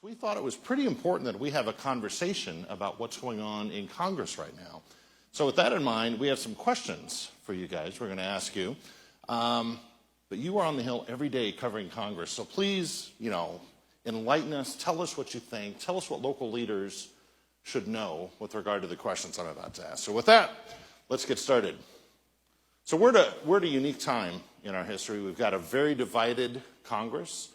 So we thought it was pretty important that we have a conversation about what's going on in Congress right now. So with that in mind, we have some questions for you guys we're going to ask you. But you are on the Hill every day covering Congress. So please, enlighten us. Tell us what you think. Tell us what local leaders should know with regard to the questions I'm about to ask. So with that, let's get started. So we're at a unique time in our history. We've got a very divided Congress,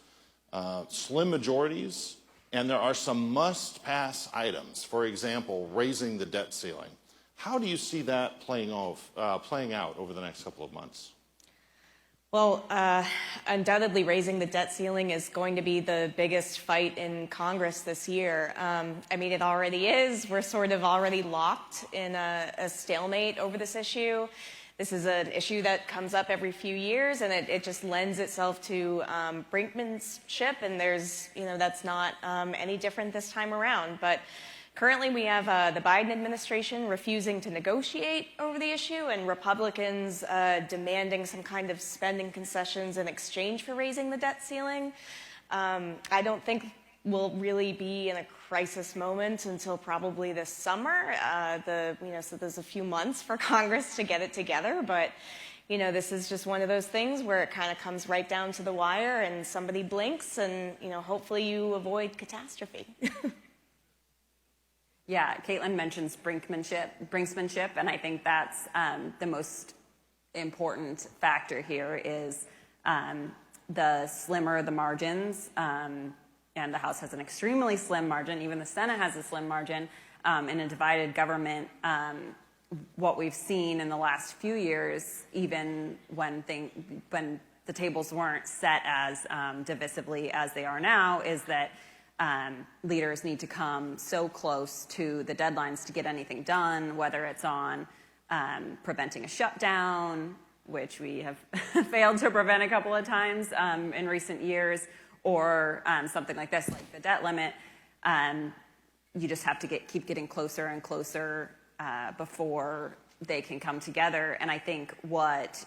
slim majorities, and there are some must-pass items. For example, raising the debt ceiling. How do you see that playing out over the next couple of months? Well, undoubtedly raising the debt ceiling is going to be the biggest fight in Congress this year. It already is. We're sort of already locked in a stalemate over this issue. This is an issue that comes up every few years, and it just lends itself to brinkmanship, and that's not any different this time around. But currently we have the Biden administration refusing to negotiate over the issue, and Republicans demanding some kind of spending concessions in exchange for raising the debt ceiling. I don't think we'll really be in a crisis moment until probably this summer. So there's a few months for Congress to get it together, but this is just one of those things where it kind of comes right down to the wire and somebody blinks and, hopefully you avoid catastrophe. Yeah, Caitlin mentions brinksmanship, and I think that's the most important factor here is the slimmer the margins, and the House has an extremely slim margin, even the Senate has a slim margin, in a divided government. What we've seen in the last few years, even when the tables weren't set as divisively as they are now, is that leaders need to come so close to the deadlines to get anything done, whether it's on preventing a shutdown, which we have failed to prevent a couple of times in recent years, or something like this, like the debt limit. You just have to keep getting closer and closer before they can come together. And I think what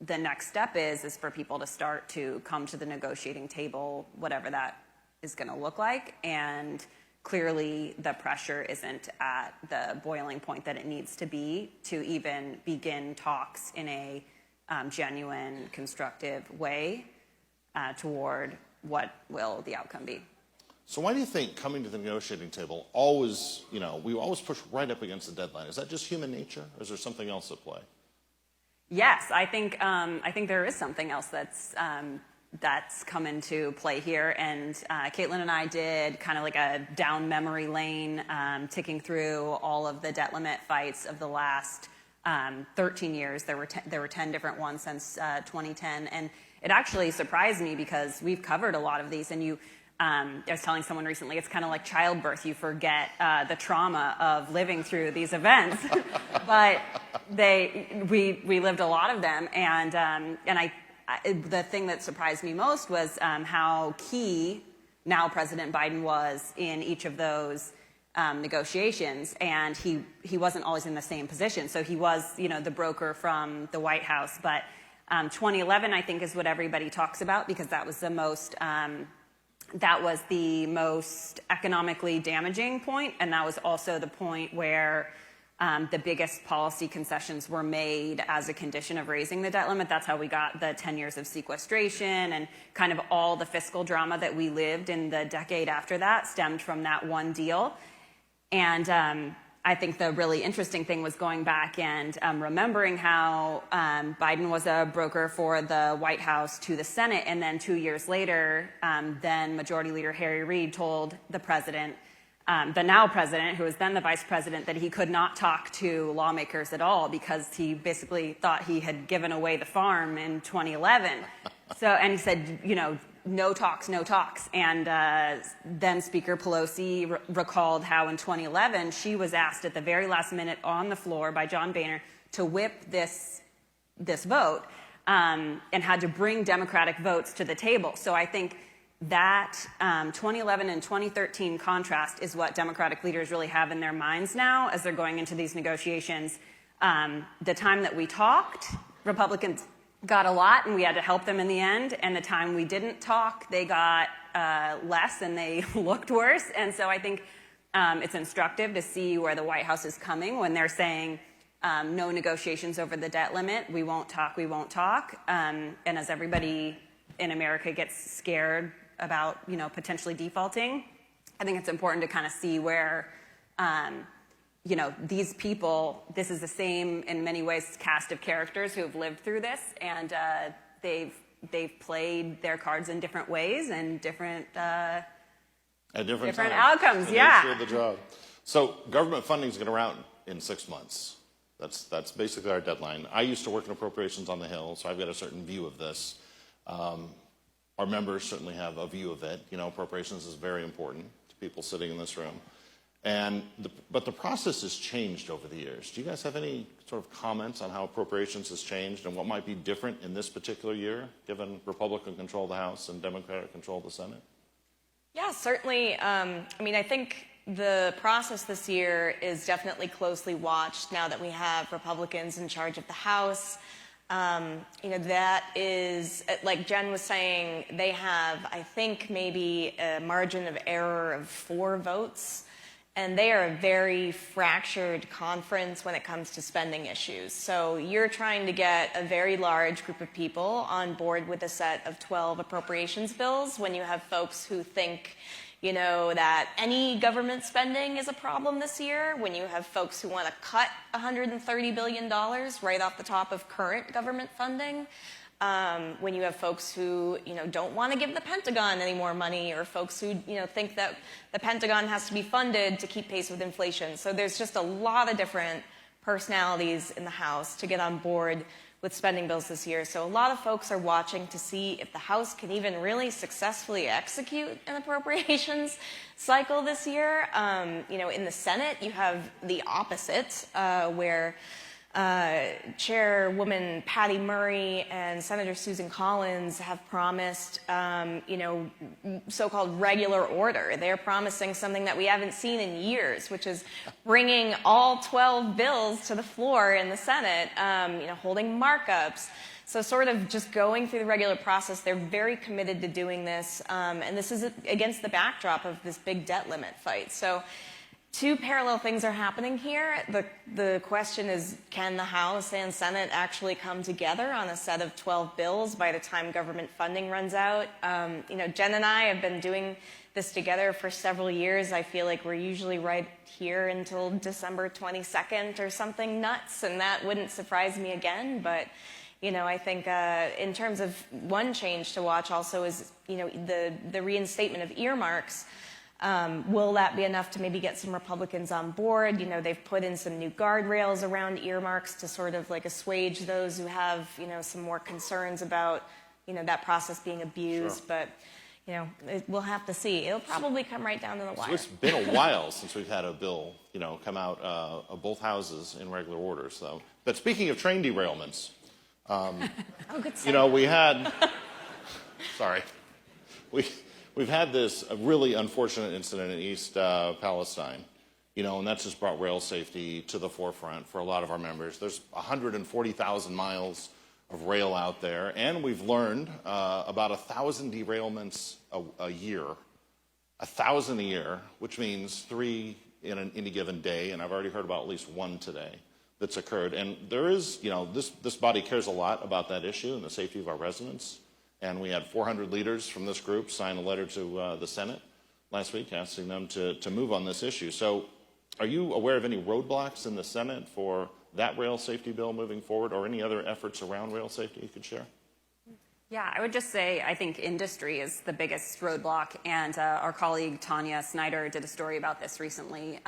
the next step is for people to start to come to the negotiating table, whatever that is going to look like. And clearly the pressure isn't at the boiling point that it needs to be to even begin talks in a genuine, constructive way toward what will the outcome be. So why do you think coming to the negotiating table always, we always push right up against the deadline? Is that just human nature, or is there something else at play? Yes, I think there is something else that's come into play here, and Caitlin and I did kind of like a down memory lane, ticking through all of the debt limit fights of the last 13 years. There were 10 different ones since 2010, and it actually surprised me because we've covered a lot of these, and I was telling someone recently, it's kind of like childbirth. You forget the trauma of living through these events, but we lived a lot of them, and the thing that surprised me most was how key now President Biden was in each of those negotiations, and he wasn't always in the same position. So he was, the broker from the White House, but 2011, I think, is what everybody talks about because that was the most economically damaging point, and that was also the point where the biggest policy concessions were made as a condition of raising the debt limit. That's how we got the 10 years of sequestration, and kind of all the fiscal drama that we lived in the decade after that stemmed from that one deal. And I think the really interesting thing was going back and remembering how Biden was a broker for the White House to the Senate, and then 2 years later, then Majority Leader Harry Reid told the president, the now president, who was then the vice president, that he could not talk to lawmakers at all because he basically thought he had given away the farm in 2011. And he said, no talks, no talks. And then Speaker Pelosi recalled how in 2011 she was asked at the very last minute on the floor by John Boehner to whip this vote and had to bring Democratic votes to the table. So I think that 2011 and 2013 contrast is what Democratic leaders really have in their minds now as they're going into these negotiations. The time that we talked, Republicans got a lot and we had to help them in the end, and the time we didn't talk, they got less and they looked worse. And so I think it's instructive to see where the White House is coming when they're saying no negotiations over the debt limit. We won't talk, we won't talk. And as everybody in America gets scared about, you know, potentially defaulting, I think it's important to kind of see where, you know, these people, this is the same, in many ways, cast of characters who have lived through this, and they've played their cards in different ways and different outcomes. Yeah. The job. So government funding is going to run in 6 months. That's basically our deadline. I used to work in appropriations on the Hill, so I've got a certain view of this. Our members certainly have a view of it. You know, appropriations is very important to people sitting in this room. But the process has changed over the years. Do you guys have any sort of comments on how appropriations has changed and what might be different in this particular year, given Republican control of the House and Democratic control of the Senate? Yeah, certainly. I mean, I think the process this year is definitely closely watched now that we have Republicans in charge of the House. You know, that is, like Jen was saying, they have, I think, maybe a margin of error of 4 votes. And they are a very fractured conference when it comes to spending issues. So you're trying to get a very large group of people on board with a set of 12 appropriations bills when you have folks who think, you know, that any government spending is a problem this year, when you have folks who want to cut $130 billion right off the top of current government funding. When you have folks who, you know, don't want to give the Pentagon any more money, or folks who, you know, think that the Pentagon has to be funded to keep pace with inflation. So there's just a lot of different personalities in the House to get on board with spending bills this year. So a lot of folks are watching to see if the House can even really successfully execute an appropriations cycle this year. You know, in the Senate, you have the opposite, where Chairwoman Patty Murray and Senator Susan Collins have promised, you know, so-called regular order. They're promising something that we haven't seen in years, which is bringing all 12 bills to the floor in the Senate, you know, holding markups. So sort of just going through the regular process. They're very committed to doing this, and this is against the backdrop of this big debt limit fight. So 2 parallel things are happening here. The question is, can the House and Senate actually come together on a set of 12 bills by the time government funding runs out? You know, Jen and I have been doing this together for several years. I feel like we're usually right here until December 22nd or something nuts, and that wouldn't surprise me again. But, you know, I think in terms of one change to watch also is, you know, the reinstatement of earmarks. Will that be enough to maybe get some Republicans on board? You know, they've put in some new guardrails around earmarks to sort of like assuage those who have, you know, some more concerns about, you know, that process being abused. Sure. But, you know, we'll have to see. It'll probably come right down to the wire. So it's been a while since we've had a bill, you know, come out of both houses in regular order. So, but speaking of train derailments, oh, good you know, we had, sorry, We've had this really unfortunate incident in East Palestine, you know, and that's just brought rail safety to the forefront for a lot of our members. There's 140,000 miles of rail out there, and we've learned about 1,000 derailments a year, 1,000 a year, which means 3 in any given day, and I've already heard about at least 1 today that's occurred. And there is, you know, this body cares a lot about that issue and the safety of our residents. And we had 400 leaders from this group sign a letter to the Senate last week asking them to move on this issue. So are you aware of any roadblocks in the Senate for that rail safety bill moving forward, or any other efforts around rail safety you could share? Yeah, I would just say I think industry is the biggest roadblock. And our colleague Tanya Snyder did a story about this recently,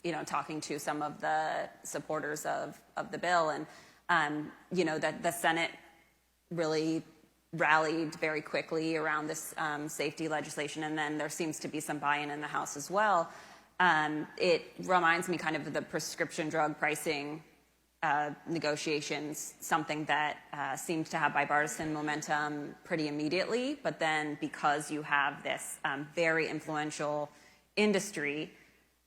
you know, talking to some of the supporters of the bill. And, you know, that the Senate really rallied very quickly around this safety legislation, and then there seems to be some buy-in in the House as well. It reminds me kind of the prescription drug pricing negotiations, something that seemed to have bipartisan momentum pretty immediately, but then because you have this very influential industry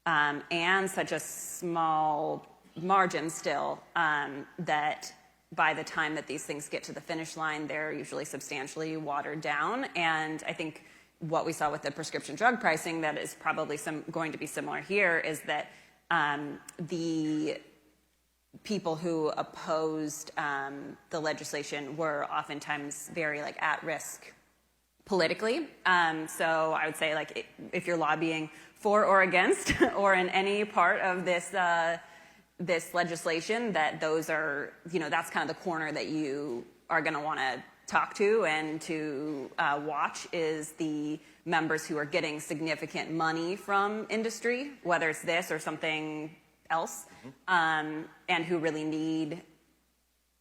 and such a small margin still, that by the time that these things get to the finish line, they're usually substantially watered down. And I think what we saw with the prescription drug pricing that is probably going to be similar here is that the people who opposed the legislation were oftentimes very like at risk politically. So I would say like if you're lobbying for or against or in any part of this this legislation, that those are, you know, that's kind of the corner that you are going to want to talk to and to watch is the members who are getting significant money from industry, whether it's this or something else, and who really need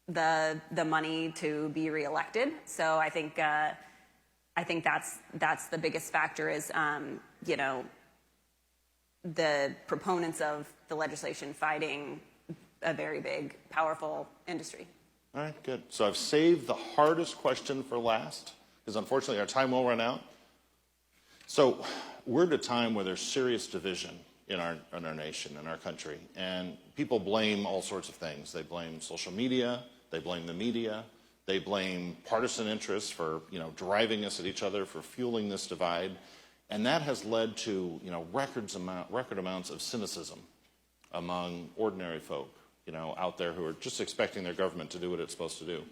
the money to be reelected. So I think that's the biggest factor is you know, the proponents of the legislation fighting a very big, powerful industry. All right, good. So I've saved the hardest question for last, because unfortunately our time will run out. So we're at a time where there's serious division in our nation, in our country, and people blame all sorts of things. They blame social media, they blame the media, they blame partisan interests for, you know, driving us at each other, for fueling this divide, and that has led to, you know, record amounts of cynicism among ordinary folk, you know, out there who are just expecting their government to do what it's supposed to do.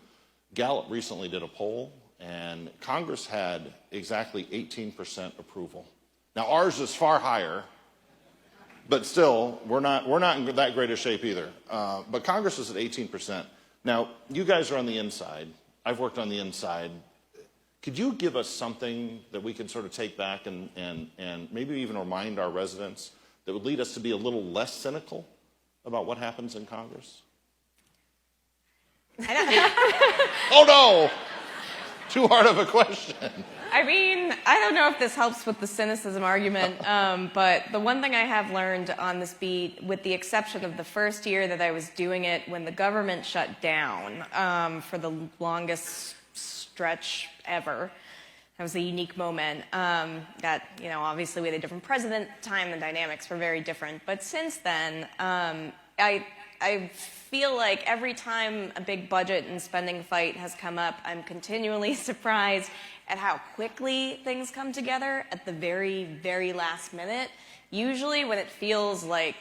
Gallup recently did a poll, and Congress had exactly 18% approval. Now ours is far higher, but still, we're not in that great a shape either. But Congress is at 18%. Now, you guys are on the inside. I've worked on the inside. Could you give us something that we can sort of take back and maybe even remind our residents that would lead us to be a little less cynical about what happens in Congress? Oh no! Too hard of a question. I mean, I don't know if this helps with the cynicism argument, but the one thing I have learned on this beat, with the exception of the first year that I was doing it when the government shut down for the longest stretch ever, that was a unique moment. That, you know, obviously we had a different president at the time, the dynamics were very different. But since then, I feel like every time a big budget and spending fight has come up, I'm continually surprised at how quickly things come together at the very, very last minute. Usually when it feels like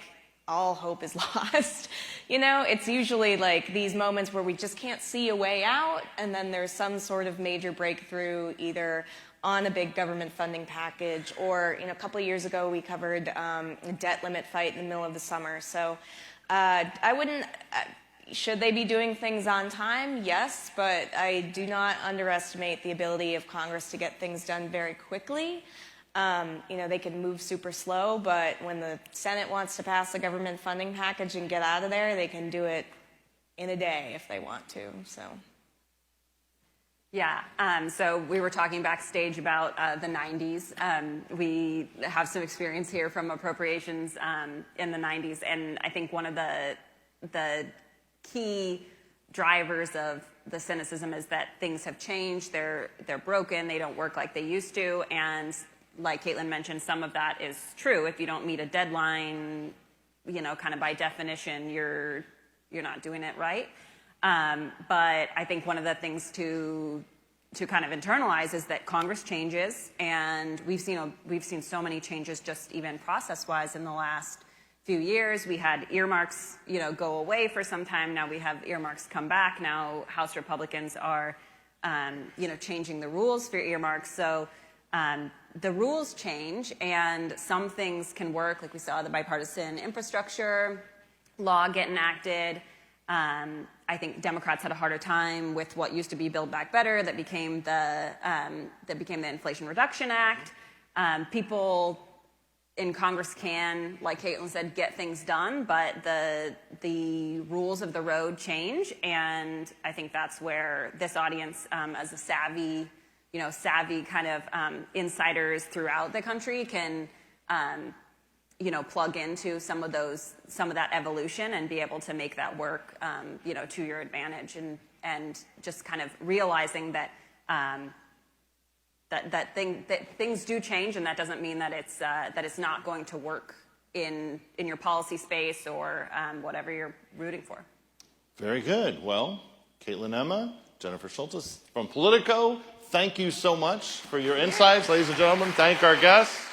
all hope is lost, you know, it's usually like these moments where we just can't see a way out, and then there's some sort of major breakthrough, either on a big government funding package or, you know, a couple of years ago we covered a debt limit fight in the middle of the summer. So I wouldn't, should they be doing things on time? Yes, but I do not underestimate the ability of Congress to get things done very quickly. You know, they can move super slow, but when the Senate wants to pass a government funding package and get out of there, they can do it in a day if they want to, so. Yeah, so we were talking backstage about the 90s. We have some experience here from appropriations in the 90s, and I think one of the key drivers of the cynicism is that things have changed, they're broken, they don't work like they used to, and like Caitlin mentioned, some of that is true. If you don't meet a deadline, you know, kind of by definition, you're not doing it right. But I think one of the things to kind of internalize is that Congress changes, and we've seen so many changes just even process-wise in the last few years. We had earmarks, you know, go away for some time. Now we have earmarks come back. Now House Republicans are, you know, changing the rules for earmarks. So the rules change, and some things can work, like we saw the bipartisan infrastructure law get enacted. I think Democrats had a harder time with what used to be Build Back Better that became the Inflation Reduction Act. People in Congress can, like Caitlin said, get things done, but the rules of the road change, and I think that's where this audience, as a savvy kind of insiders throughout the country, can you know, plug into some of that evolution and be able to make that work, you know, to your advantage, and just kind of realizing that that things do change, and that doesn't mean that it's not going to work in your policy space or whatever you're rooting for. Very good. Well, Caitlin Emma, Jennifer Scholtes from Politico, thank you so much for your insights, ladies and gentlemen. Thank our guests.